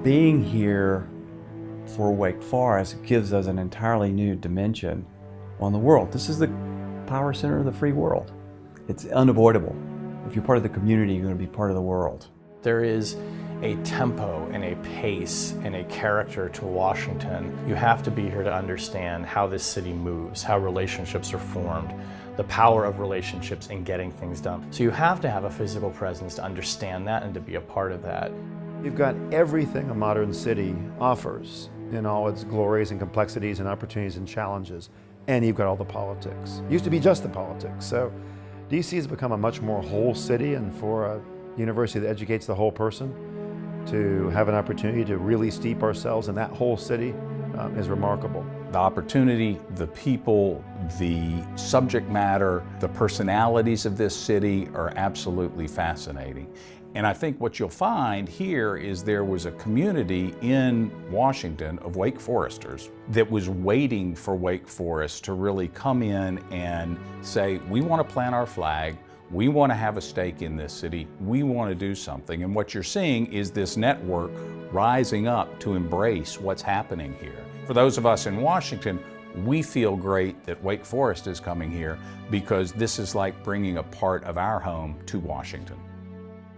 Being here for Wake Forest gives us an entirely new dimension on the world. This is the power center of the free world. It's unavoidable. If you're part of the community, you're going to be part of the world. There is a tempo and a pace and a character to Washington. You have to be here to understand how this city moves, how relationships are formed, the power of relationships in getting things done. So you have to have a physical presence to understand that and to be a part of that. You've got everything a modern city offers in all its glories and complexities and opportunities and challenges, and you've got all the politics. It used to be just the politics. So DC has become a much more whole city, and for a university that educates the whole person to have an opportunity to really steep ourselves in that whole city is remarkable. The opportunity, the people, the subject matter, the personalities of this city are absolutely fascinating. And I think what you'll find here is there was a community in Washington of Wake Foresters that was waiting for Wake Forest to really come in and say, we want to plant our flag, we want to have a stake in this city, we want to do something. And what you're seeing is this network rising up to embrace what's happening here. For those of us in Washington, we feel great that Wake Forest is coming here because this is like bringing a part of our home to Washington.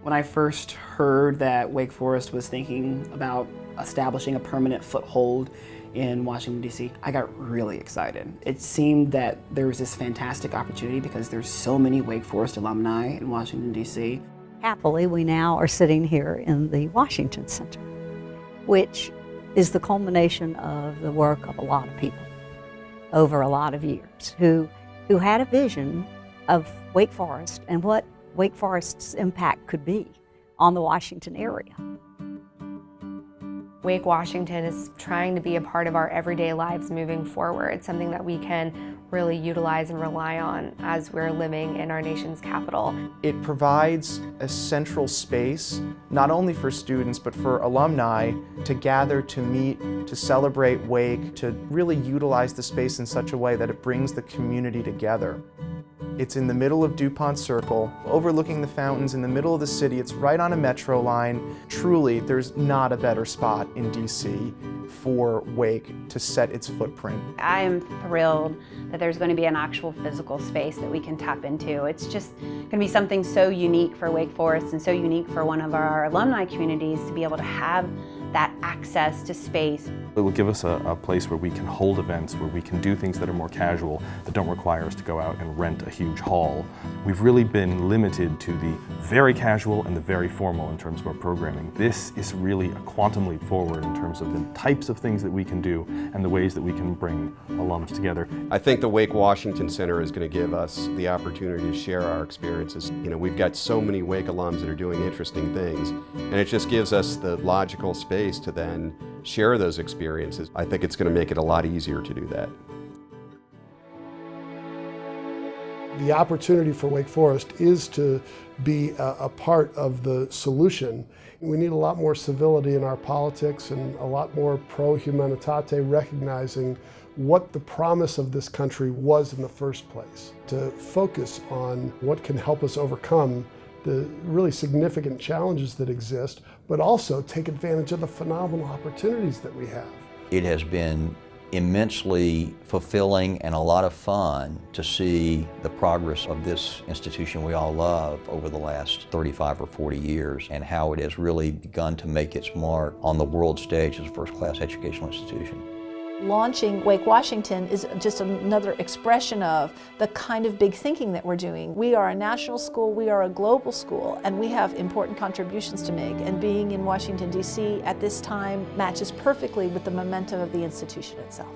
When I first heard that Wake Forest was thinking about establishing a permanent foothold in Washington, D.C., I got really excited. It seemed that there was this fantastic opportunity because there's so many Wake Forest alumni in Washington, D.C. Happily, we now are sitting here in the Washington Center, which is the culmination of the work of a lot of people over a lot of years who had a vision of Wake Forest and what Wake Forest's impact could be on the Washington area. Wake Washington is trying to be a part of our everyday lives moving forward, something that we can really utilize and rely on as we're living in our nation's capital. It provides a central space, not only for students, but for alumni to gather, to meet, to celebrate Wake, to really utilize the space in such a way that it brings the community together. It's in the middle of DuPont Circle, overlooking the fountains in the middle of the city. It's right on a metro line. Truly, there's not a better spot in DC for Wake to set its footprint. I am thrilled that there's going to be an actual physical space that we can tap into. It's just going to be something so unique for Wake Forest and so unique for one of our alumni communities to be able to have that access to space. It will give us a place where we can hold events, where we can do things that are more casual, that don't require us to go out and rent a huge hall. We've really been limited to the very casual and the very formal in terms of our programming. This is really a quantum leap forward in terms of the types of things that we can do and the ways that we can bring alums together. I think the Wake Washington Center is going to give us the opportunity to share our experiences. You know, we've got so many Wake alums that are doing interesting things, and it just gives us the logical space to then share those experiences. I think it's going to make it a lot easier to do that. The opportunity for Wake Forest is to be a part of the solution. We need a lot more civility in our politics and a lot more pro humanitate, recognizing what the promise of this country was in the first place, to focus on what can help us overcome the really significant challenges that exist, but also take advantage of the phenomenal opportunities that we have. It has been immensely fulfilling and a lot of fun to see the progress of this institution we all love over the last 35 or 40 years and how it has really begun to make its mark on the world stage as a first-class educational institution. Launching Wake Washington is just another expression of the kind of big thinking that we're doing. We are a national school, we are a global school, and we have important contributions to make. And being in Washington, D.C. at this time matches perfectly with the momentum of the institution itself.